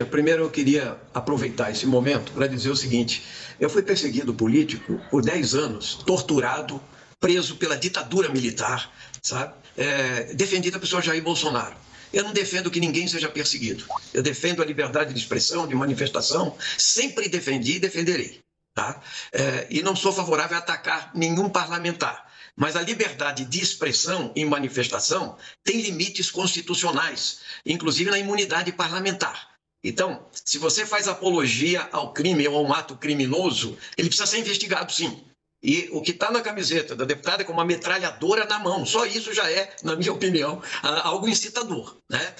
Primeiro, eu queria aproveitar esse momento para dizer o seguinte: eu fui perseguido político por 10 anos, torturado, preso pela ditadura militar, sabe? Defendi a pessoa Jair Bolsonaro. Eu não defendo que ninguém seja perseguido. Eu defendo a liberdade de expressão, de manifestação, sempre defendi e defenderei. Tá? E não sou favorável a atacar nenhum parlamentar. Mas a liberdade de expressão e manifestação tem limites constitucionais, inclusive na imunidade parlamentar. Então, se você faz apologia ao crime ou a um ato criminoso, ele precisa ser investigado, sim. E o que está na camiseta da deputada é com uma metralhadora na mão. Só isso já é, na minha opinião, algo incitador, né?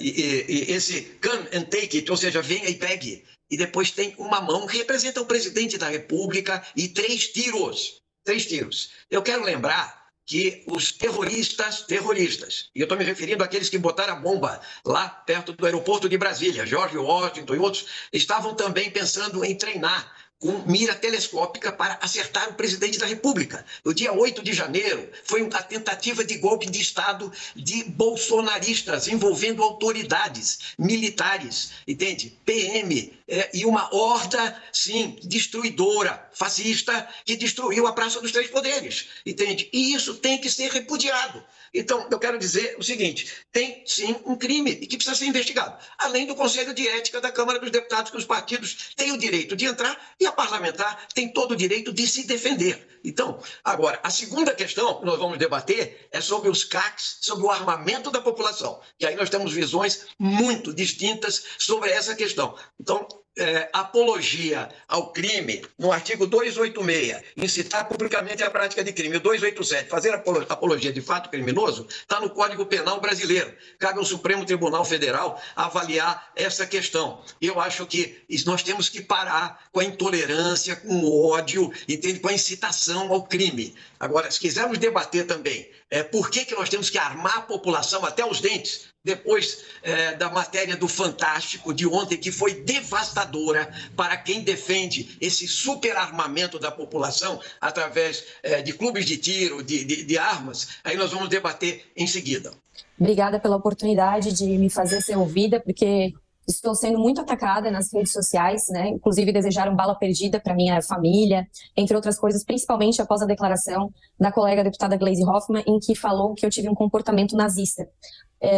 E esse come and take it, ou seja, venha e pegue. E depois tem uma mão que representa o presidente da República e 3 tiros. 3 tiros. Eu quero lembrar que os terroristas, e eu estou me referindo àqueles que botaram a bomba lá perto do aeroporto de Brasília, George Washington e outros, estavam também pensando em treinar com mira telescópica para acertar o presidente da República. No dia 8 de janeiro, foi uma tentativa de golpe de Estado de bolsonaristas, envolvendo autoridades militares, entende? PM, e uma horda, sim, destruidora, fascista, que destruiu a Praça dos Três Poderes, entende? E isso tem que ser repudiado. Então, eu quero dizer o seguinte: tem sim um crime e que precisa ser investigado. Além do Conselho de Ética da Câmara dos Deputados, que os partidos têm o direito de entrar e a parlamentar tem todo o direito de se defender. Então, agora, a segunda questão que nós vamos debater é sobre os CACs, sobre o armamento da população. E aí nós temos visões muito distintas sobre essa questão. Então, apologia ao crime, no artigo 286, incitar publicamente a prática de crime, o 287, fazer apologia de fato criminoso, está no Código Penal brasileiro. Cabe ao Supremo Tribunal Federal avaliar essa questão. Eu acho que nós temos que parar com a intolerância, com o ódio, entende? Com a incitação ao crime. Agora, se quisermos debater também por que nós temos que armar a população até os dentes, depois da matéria do Fantástico de ontem, que foi devastadora para quem defende esse superarmamento da população através de clubes de tiro, de armas, aí nós vamos debater em seguida. Obrigada pela oportunidade de me fazer ser ouvida, porque estou sendo muito atacada nas redes sociais, né? Inclusive desejaram bala perdida para minha família, entre outras coisas, principalmente após a declaração da colega deputada Gleisi Hoffmann, em que falou que eu tive um comportamento nazista.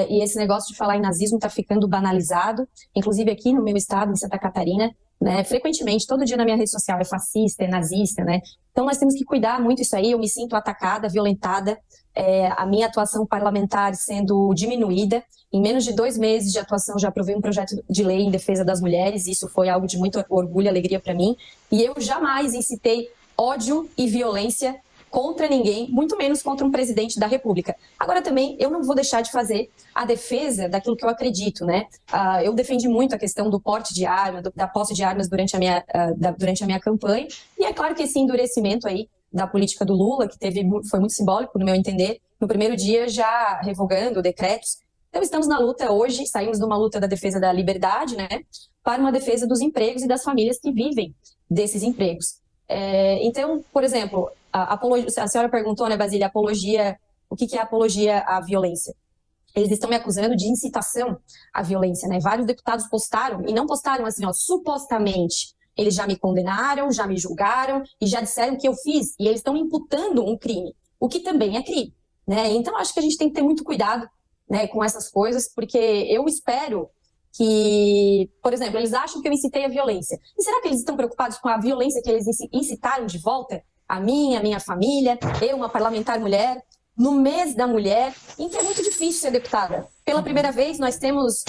E esse negócio de falar em nazismo está ficando banalizado, inclusive aqui no meu estado, em Santa Catarina, né? Frequentemente, todo dia na minha rede social é fascista, é nazista, né? Então nós temos que cuidar muito disso aí. Eu me sinto atacada, violentada, a minha atuação parlamentar sendo diminuída. Em menos de 2 meses de atuação já aprovei um projeto de lei em defesa das mulheres, isso foi algo de muito orgulho e alegria para mim, e eu jamais incitei ódio e violência contra ninguém, muito menos contra um presidente da República. Agora também, eu não vou deixar de fazer a defesa daquilo que eu acredito, né? Eu defendi muito a questão do porte de arma, da posse de armas durante a minha campanha, e é claro que esse endurecimento aí da política do Lula, que foi muito simbólico, no meu entender, no primeiro dia já revogando decretos. Então estamos na luta hoje, saímos de uma luta da defesa da liberdade, né, para uma defesa dos empregos e das famílias que vivem desses empregos. Então, por exemplo, a senhora perguntou, né, Basília, o que é apologia à violência? Eles estão me acusando de incitação à violência, né? Vários deputados postaram, e não postaram assim, ó, supostamente. Eles já me condenaram, já me julgaram e já disseram que eu fiz, e eles estão me imputando um crime, o que também é crime, né? Então, acho que a gente tem que ter muito cuidado, né, com essas coisas, porque eu espero que, por exemplo, eles acham que eu incitei a violência. E será que eles estão preocupados com a violência que eles incitaram de volta? A minha família, eu, uma parlamentar mulher, no mês da mulher, em que é muito difícil ser deputada. Pela primeira vez, nós temos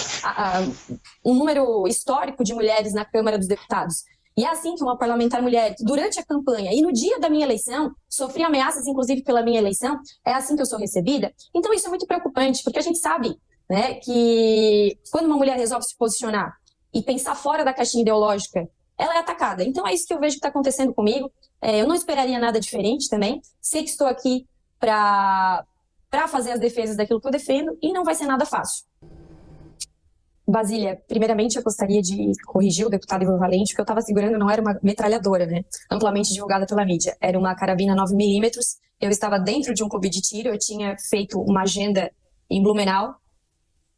um número histórico de mulheres na Câmara dos Deputados. E é assim que uma parlamentar mulher, que durante a campanha e no dia da minha eleição, sofri ameaças, inclusive pela minha eleição, é assim que eu sou recebida. Então isso é muito preocupante, porque a gente sabe, né, que quando uma mulher resolve se posicionar e pensar fora da caixinha ideológica, ela é atacada. Então é isso que eu vejo que está acontecendo comigo. Eu não esperaria nada diferente também. Sei que estou aqui para fazer as defesas daquilo que eu defendo e não vai ser nada fácil. Basília, primeiramente eu gostaria de corrigir o deputado Ivan Valente, que eu estava segurando não era uma metralhadora, né, amplamente divulgada pela mídia, era uma carabina 9mm, eu estava dentro de um clube de tiro, eu tinha feito uma agenda em Blumenau,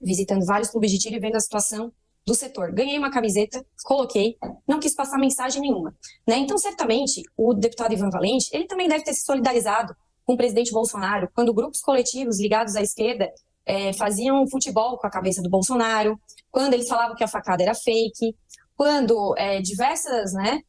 visitando vários clubes de tiro e vendo a situação do setor. Ganhei uma camiseta, coloquei, não quis passar mensagem nenhuma, né? Então, certamente, o deputado Ivan Valente, ele também deve ter se solidarizado com o presidente Bolsonaro, quando grupos coletivos ligados à esquerda faziam futebol com a cabeça do Bolsonaro, quando eles falavam que a facada era fake, quando diversas, né,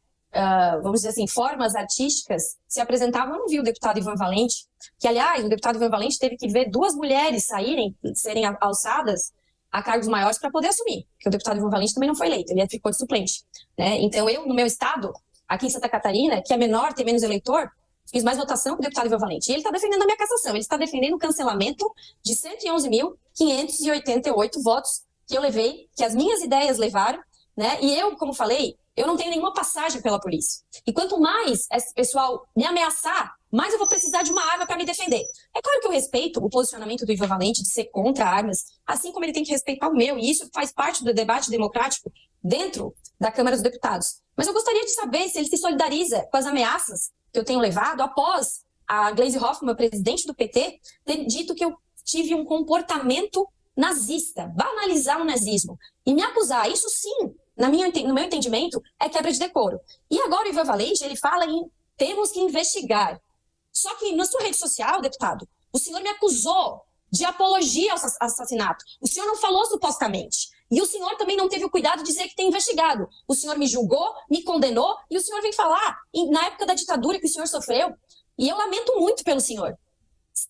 vamos dizer assim, formas artísticas se apresentavam. Eu não vi o deputado Ivan Valente, que, aliás, o deputado Ivan Valente teve que ver duas mulheres serem alçadas a cargos maiores para poder assumir, porque o deputado Ivan Valente também não foi eleito, ele ficou de suplente, né? Então, eu, no meu estado, aqui em Santa Catarina, que é menor, tem menos eleitor, fiz mais votação que o deputado Ivan Valente. E ele está defendendo a minha cassação, ele está defendendo o cancelamento de 111.588 votos que eu levei, que as minhas ideias levaram, né? E eu, como falei, eu não tenho nenhuma passagem pela polícia. E quanto mais esse pessoal me ameaçar, mais eu vou precisar de uma arma para me defender. É claro que eu respeito o posicionamento do Ivan Valente de ser contra armas, assim como ele tem que respeitar o meu, e isso faz parte do debate democrático dentro da Câmara dos Deputados. Mas eu gostaria de saber se ele se solidariza com as ameaças que eu tenho levado após a Gleisi Hoffmann, presidente do PT, ter dito que eu tive um comportamento nazista, banalizar o nazismo. E me acusar, isso sim, no meu entendimento, é quebra de decoro. E agora o Ivan Valente, ele fala em temos que investigar. Só que na sua rede social, deputado, o senhor me acusou de apologia ao assassinato. O senhor não falou supostamente. E o senhor também não teve o cuidado de dizer que tem investigado. O senhor me julgou, me condenou, e o senhor vem falar na época da ditadura que o senhor sofreu. E eu lamento muito pelo senhor,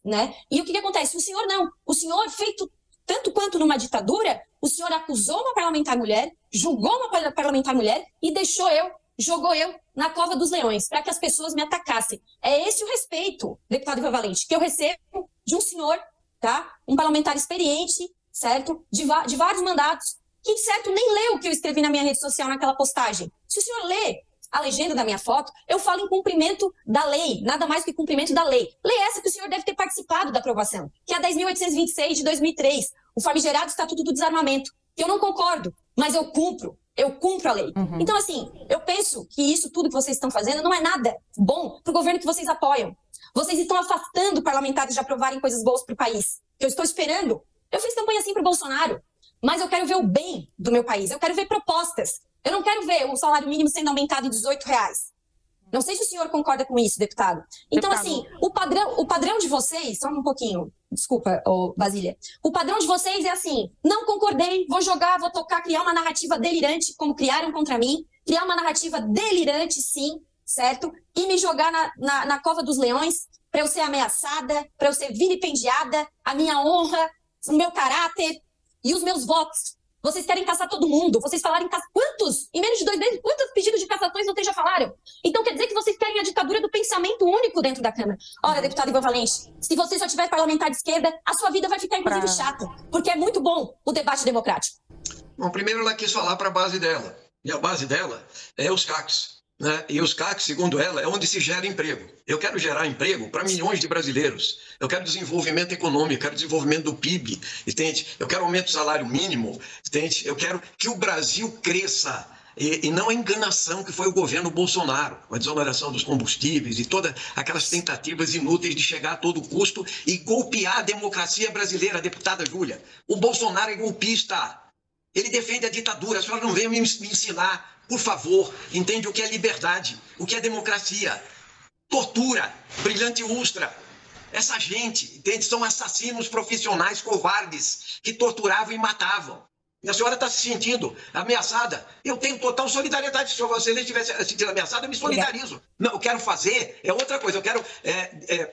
né? E o que acontece? O senhor não. O senhor, feito tanto quanto numa ditadura, o senhor acusou uma parlamentar mulher, julgou uma parlamentar mulher e jogou eu na cova dos leões, para que as pessoas me atacassem. É esse o respeito, deputado Ivan Valente, que eu recebo de um senhor, tá? Um parlamentar experiente, certo? De vários mandatos, que, certo, nem leu o que eu escrevi na minha rede social naquela postagem. Se o senhor lê a legenda da minha foto, eu falo em cumprimento da lei, nada mais que cumprimento da lei. Lei essa que o senhor deve ter participado da aprovação, que é a 10.826 de 2003, o famigerado Estatuto do Desarmamento, que eu não concordo, mas eu cumpro a lei. Uhum. Então, assim, eu penso que isso tudo que vocês estão fazendo não é nada bom para o governo que vocês apoiam. Vocês estão afastando parlamentares de aprovarem coisas boas para o país. Eu estou esperando. Eu fiz campanha assim para o Bolsonaro, mas eu quero ver o bem do meu país, eu quero ver propostas. Eu não quero ver o salário mínimo sendo aumentado em R$18. Não sei se o senhor concorda com isso, deputado. Então, assim, o padrão de vocês, só um pouquinho, desculpa, Basília. O padrão de vocês é assim, não concordei, vou jogar, vou tocar, criar uma narrativa delirante, como criaram contra mim, criar uma narrativa delirante, sim, certo? E me jogar na cova dos leões, para eu ser ameaçada, para eu ser vilipendiada, a minha honra, o meu caráter e os meus votos. Vocês querem caçar todo mundo. Vocês falaram em quantos? Em menos de 2 meses, quantos pedidos de cassações vocês já falaram? Então quer dizer que vocês querem a ditadura do pensamento único dentro da Câmara. Ora, deputado Ivan Valente, se você só tiver parlamentar de esquerda, a sua vida vai ficar, inclusive, chata. Porque é muito bom o debate democrático. Bom, primeiro ela quis falar para a base dela. E a base dela é os CACs. Né? E os CACs, segundo ela, é onde se gera emprego. Eu quero gerar emprego para milhões de brasileiros. Eu quero desenvolvimento econômico, eu quero desenvolvimento do PIB, entende? Eu quero aumento do salário mínimo, entende? Eu quero que o Brasil cresça. E não a enganação que foi o governo Bolsonaro, com a desoneração dos combustíveis e todas aquelas tentativas inúteis de chegar a todo custo e golpear a democracia brasileira, deputada Júlia. O Bolsonaro é golpista. Ele defende a ditadura. A senhora não veio me ensinar. Por favor, entende o que é liberdade, o que é democracia. Tortura, brilhante Ustra. Essa gente, entende, são assassinos profissionais covardes que torturavam e matavam. E a senhora está se sentindo ameaçada. Eu tenho total solidariedade. Se você não estivesse se sentindo ameaçada, eu me solidarizo. Não, eu quero fazer outra coisa. Eu quero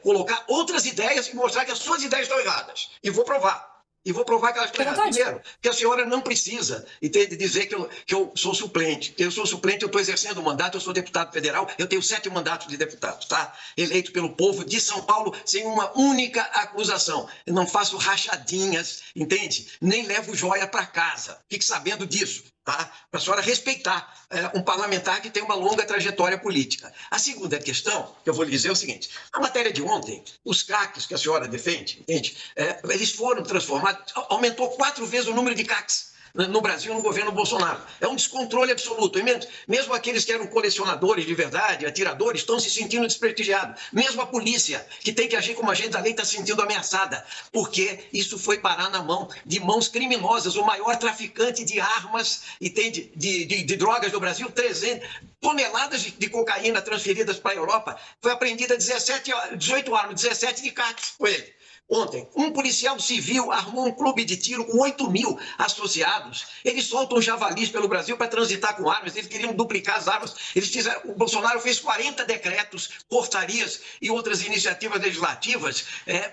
colocar outras ideias e mostrar que as suas ideias estão erradas. E vou provar. E vou provar que elas estão erradas. Primeiro, que a senhora não precisa dizer que eu sou suplente. Eu sou suplente, eu estou exercendo o mandato, eu sou deputado federal, eu tenho 7 mandatos de deputado, tá? Eleito pelo povo de São Paulo sem uma única acusação. Eu não faço rachadinhas, entende? Nem levo joia para casa. Fique sabendo disso, tá? Para a senhora respeitar um parlamentar que tem uma longa trajetória política. A segunda questão que eu vou lhe dizer é o seguinte. A matéria de ontem, os CACs que a senhora defende, entende? Eles foram transformados, aumentou 4 vezes o número de CACs. no Brasil no governo Bolsonaro. É um descontrole absoluto. E mesmo aqueles que eram colecionadores de verdade, atiradores, estão se sentindo desprestigiados. Mesmo a polícia, que tem que agir como agente da lei, está se sentindo ameaçada, porque isso foi parar na mão de mãos criminosas. O maior traficante de armas e tem de drogas do Brasil, 300 toneladas de cocaína transferidas para a Europa, foi apreendida 18 armas, 17 de CACs com ele. Ontem, um policial civil armou um clube de tiro com 8.000 associados. Eles soltam javalis pelo Brasil para transitar com armas. Eles queriam duplicar as armas. O Bolsonaro fez 40 decretos, portarias e outras iniciativas legislativas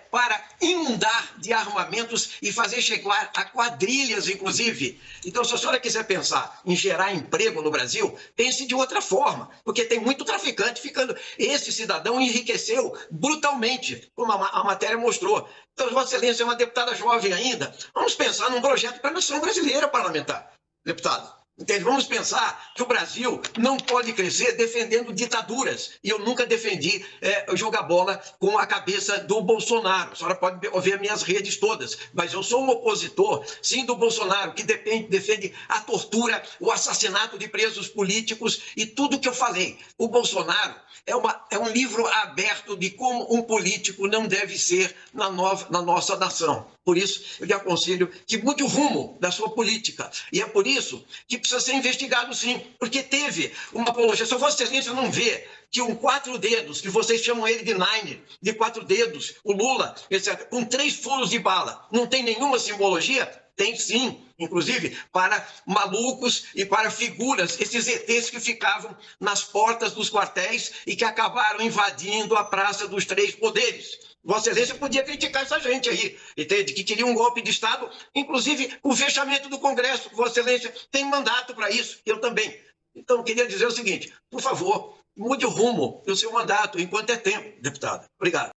para inundar de armamentos e fazer chegar a quadrilhas, inclusive. Então, se a senhora quiser pensar em gerar emprego no Brasil, pense de outra forma, porque tem muito traficante ficando. Esse cidadão enriqueceu brutalmente, como a matéria mostrou. Então, Vossa Excelência é uma deputada jovem ainda. Vamos pensar num projeto para a nação brasileira parlamentar, deputado. Entende? Vamos pensar que o Brasil não pode crescer defendendo ditaduras. E eu nunca defendi jogar bola com a cabeça do Bolsonaro. A senhora pode ver minhas redes todas. Mas eu sou um opositor, sim, do Bolsonaro, que defende a tortura, o assassinato de presos políticos e tudo que eu falei. O Bolsonaro é um livro aberto de como um político não deve ser na nossa nação. Por isso, eu lhe aconselho que mude o rumo da sua política. E é por isso que precisa ser investigado, sim, porque teve uma apologia. Se Vossa Excelência não vê que um 4 dedos, que vocês chamam ele de Nine, de 4 dedos, o Lula, etc., com 3 furos de bala, não tem nenhuma simbologia? Tem sim, inclusive para malucos e para figuras, esses ETs que ficavam nas portas dos quartéis e que acabaram invadindo a Praça dos Três Poderes. Vossa Excelência podia criticar essa gente aí, entende? Que queria um golpe de Estado, inclusive o fechamento do Congresso. Vossa Excelência tem mandato para isso, eu também. Então, eu queria dizer o seguinte, por favor, mude o rumo do seu mandato enquanto é tempo, deputado. Obrigado.